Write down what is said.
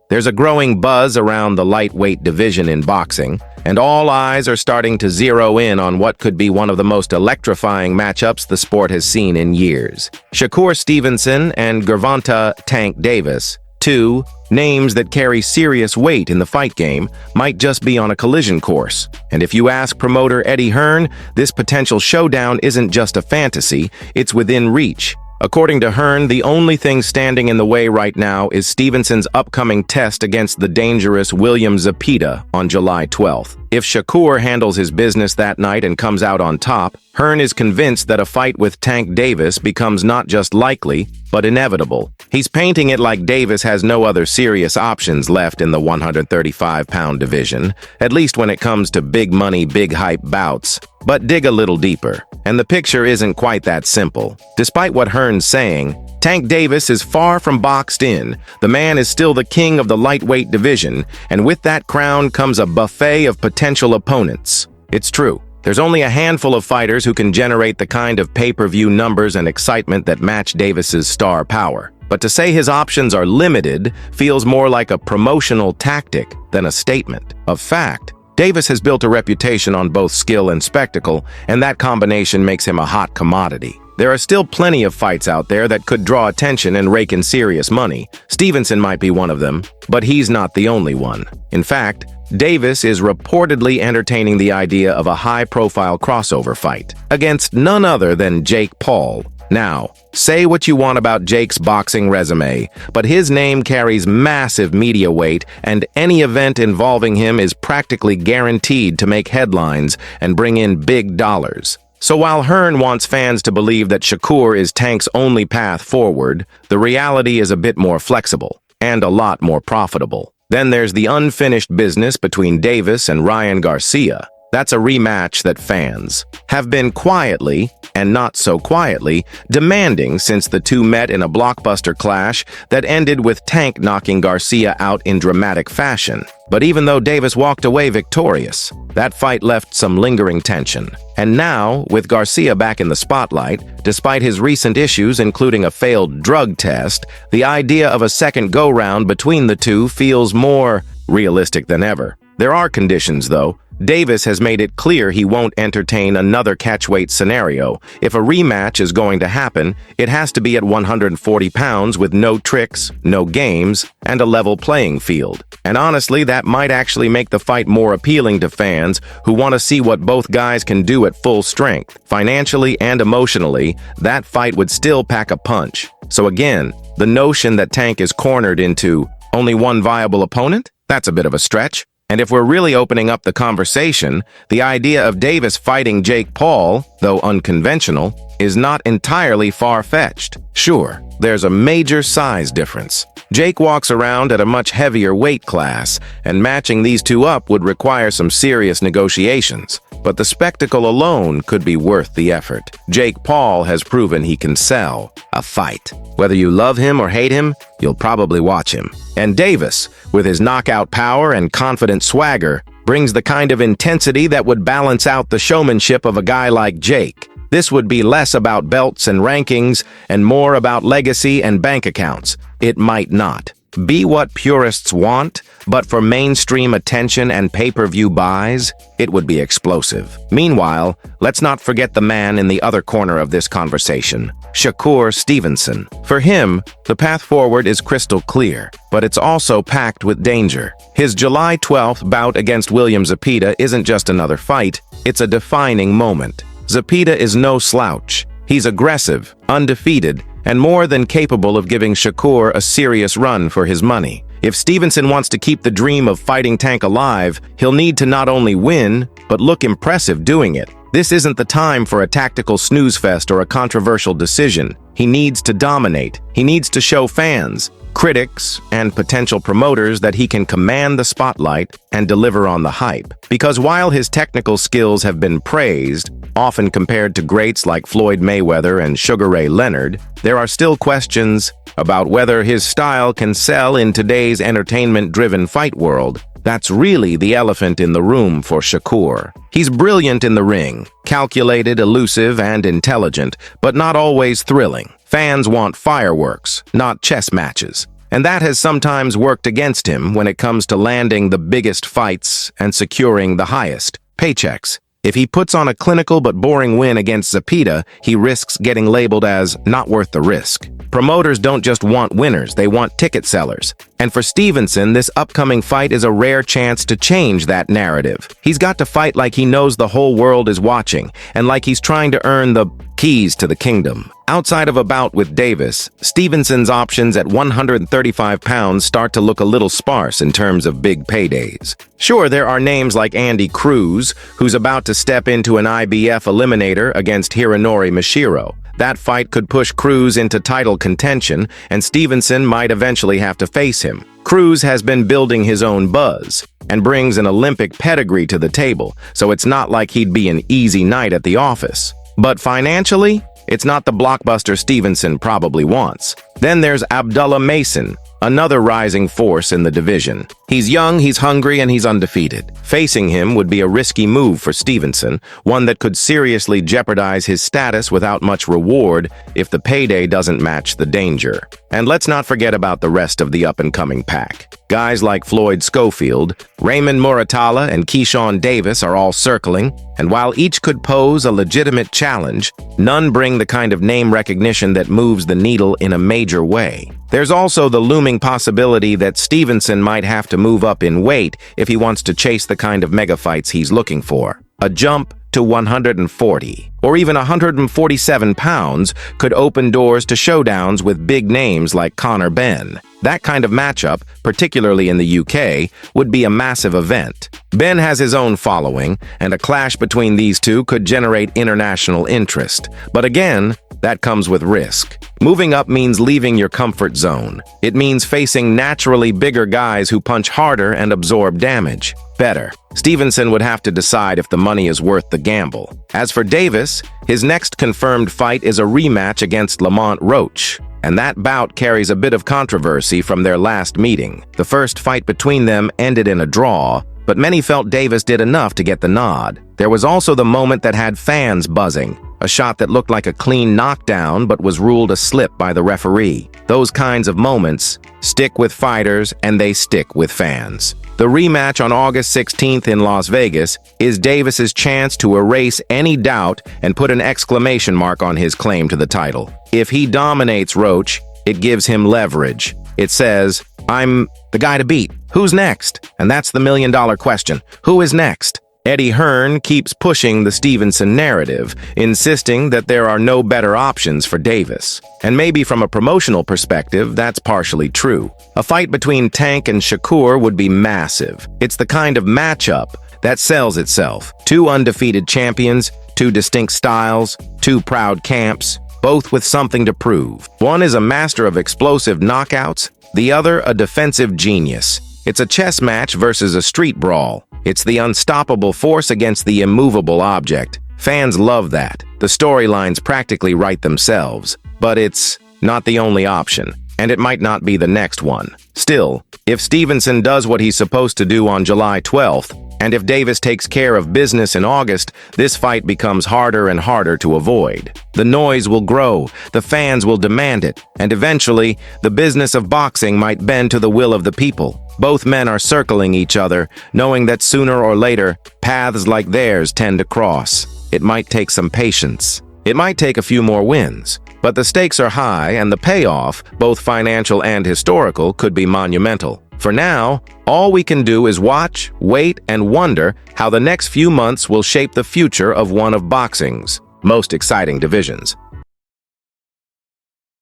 There's a growing buzz around the lightweight division in boxing, and all eyes are starting to zero in on what could be one of the most electrifying matchups the sport has seen in years. Shakur Stevenson and Gervonta Tank Davis, two names that carry serious weight in the fight game, might just be on a collision course. And if you ask promoter Eddie Hearn, this potential showdown isn't just a fantasy, it's within reach. According to Hearn, the only thing standing in the way right now is Stevenson's upcoming test against the dangerous William Zepeda on July 12th. If Shakur handles his business that night and comes out on top, Hearn is convinced that a fight with Tank Davis becomes not just likely, but inevitable. He's painting it like Davis has no other serious options left in the 135-pound division, at least when it comes to big money, big hype bouts. But dig a little deeper, and the picture isn't quite that simple. Despite what Hearn's saying, Tank Davis is far from boxed in. The man is still the king of the lightweight division, and with that crown comes a buffet of potential opponents. It's true, there's only a handful of fighters who can generate the kind of pay-per-view numbers and excitement that match Davis's star power. But to say his options are limited feels more like a promotional tactic than a statement of fact. Davis has built a reputation on both skill and spectacle, and that combination makes him a hot commodity. There are still plenty of fights out there that could draw attention and rake in serious money. Stevenson might be one of them, but he's not the only one. In fact, Davis is reportedly entertaining the idea of a high-profile crossover fight against none other than Jake Paul. Now, say what you want about Jake's boxing resume, but his name carries massive media weight, and any event involving him is practically guaranteed to make headlines and bring in big dollars. So while Hearn wants fans to believe that Shakur is Tank's only path forward, the reality is a bit more flexible and a lot more profitable. Then there's the unfinished business between Davis and Ryan Garcia. That's a rematch that fans have been quietly, and not so quietly, demanding since the two met in a blockbuster clash that ended with Tank knocking Garcia out in dramatic fashion. But even though Davis walked away victorious, that fight left some lingering tension. And now, with Garcia back in the spotlight, despite his recent issues including a failed drug test, the idea of a second go-round between the two feels more realistic than ever. There are conditions, though. Davis has made it clear he won't entertain another catchweight scenario. If a rematch is going to happen, it has to be at 140 pounds with no tricks, no games, and a level playing field. And honestly, that might actually make the fight more appealing to fans who want to see what both guys can do at full strength. Financially and emotionally, that fight would still pack a punch. So again, the notion that Tank is cornered into only one viable opponent? That's a bit of a stretch. And if we're really opening up the conversation, the idea of Davis fighting Jake Paul, though unconventional, is not entirely far-fetched. Sure, there's a major size difference. Jake walks around at a much heavier weight class, and matching these two up would require some serious negotiations. But the spectacle alone could be worth the effort. Jake Paul has proven he can sell a fight. Whether you love him or hate him, you'll probably watch him. And Davis, with his knockout power and confident swagger, brings the kind of intensity that would balance out the showmanship of a guy like Jake. This would be less about belts and rankings and more about legacy and bank accounts. It might not be what purists want, but for mainstream attention and pay-per-view buys, it would be explosive. Meanwhile, let's not forget the man in the other corner of this conversation, Shakur Stevenson. For him, the path forward is crystal clear, but it's also packed with danger. His July 12th bout against William Zepeda isn't just another fight, it's a defining moment. Zepeda is no slouch. He's aggressive, undefeated, and more than capable of giving Shakur a serious run for his money. If Stevenson wants to keep the dream of fighting Tank alive, he'll need to not only win, but look impressive doing it. This isn't the time for a tactical snooze fest or a controversial decision. He needs to dominate. He needs to show fans, critics, and potential promoters that he can command the spotlight and deliver on the hype. Because while his technical skills have been praised, often compared to greats like Floyd Mayweather and Sugar Ray Leonard, there are still questions about whether his style can sell in today's entertainment-driven fight world. That's really the elephant in the room for Shakur. He's brilliant in the ring, calculated, elusive, and intelligent, but not always thrilling. Fans want fireworks, not chess matches. and that has sometimes worked against him when it comes to landing the biggest fights and securing the highest paychecks. If he puts on a clinical but boring win against Zepeda, he risks getting labeled as not worth the risk. Promoters don't just want winners, they want ticket sellers. And for Stevenson, this upcoming fight is a rare chance to change that narrative. He's got to fight like he knows the whole world is watching, and like he's trying to earn the keys to the kingdom. Outside of a bout with Davis, Stevenson's options at 135 pounds start to look a little sparse in terms of big paydays. Sure, there are names like Andy Cruz, who's about to step into an IBF eliminator against Hironori Mishiro. That fight could push Cruz into title contention, and Stevenson might eventually have to face him. Cruz has been building his own buzz and brings an Olympic pedigree to the table, so it's not like he'd be an easy night at the office. But financially, it's not the blockbuster Stevenson probably wants. Then there's Abdullah Mason, another rising force in the division. He's young, he's hungry, and he's undefeated. Facing him would be a risky move for Stevenson, one that could seriously jeopardize his status without much reward if the payday doesn't match the danger. And let's not forget about the rest of the up-and-coming pack. Guys like Floyd Schofield, Raymond Muratalla, and Keyshawn Davis are all circling, and while each could pose a legitimate challenge, none bring the kind of name recognition that moves the needle in a major way. There's also the looming possibility that Stevenson might have to move up in weight if he wants to chase the kind of mega fights he's looking for. A jump to 140 or even 147 pounds could open doors to showdowns with big names like Conor Benn. That kind of matchup, particularly in the UK, would be a massive event. Benn has his own following, and a clash between these two could generate international interest. But again, that comes with risk. Moving up means leaving your comfort zone. It means facing naturally bigger guys who punch harder and absorb damage better. Stevenson would have to decide if the money is worth the gamble. As for Davis, his next confirmed fight is a rematch against Lamont Roach, and that bout carries a bit of controversy from their last meeting. The first fight between them ended in a draw, but many felt Davis did enough to get the nod. There was also the moment that had fans buzzing, a shot that looked like a clean knockdown but was ruled a slip by the referee. Those kinds of moments stick with fighters and they stick with fans. The rematch on August 16th in Las Vegas is Davis's chance to erase any doubt and put an exclamation mark on his claim to the title. If he dominates Roach, it gives him leverage. It says, I'm the guy to beat. Who's next? And that's the million-dollar question. Who is next? Eddie Hearn keeps pushing the Stevenson narrative, insisting that there are no better options for Davis. And maybe from a promotional perspective, that's partially true. A fight between Tank and Shakur would be massive. It's the kind of matchup that sells itself. Two undefeated champions, two distinct styles, two proud camps, both with something to prove. One is a master of explosive knockouts, the other a defensive genius. It's a chess match versus a street brawl. It's the unstoppable force against the immovable object. Fans love that. The storylines practically write themselves. But it's not the only option, and it might not be the next one. Still, if Stevenson does what he's supposed to do on July 12th, and if Davis takes care of business in August, this fight becomes harder and harder to avoid. The noise will grow, the fans will demand it, and eventually, the business of boxing might bend to the will of the people. Both men are circling each other, knowing that sooner or later, paths like theirs tend to cross. It might take some patience. It might take a few more wins. But the stakes are high, and the payoff, both financial and historical, could be monumental. For now, all we can do is watch, wait, and wonder how the next few months will shape the future of one of boxing's most exciting divisions.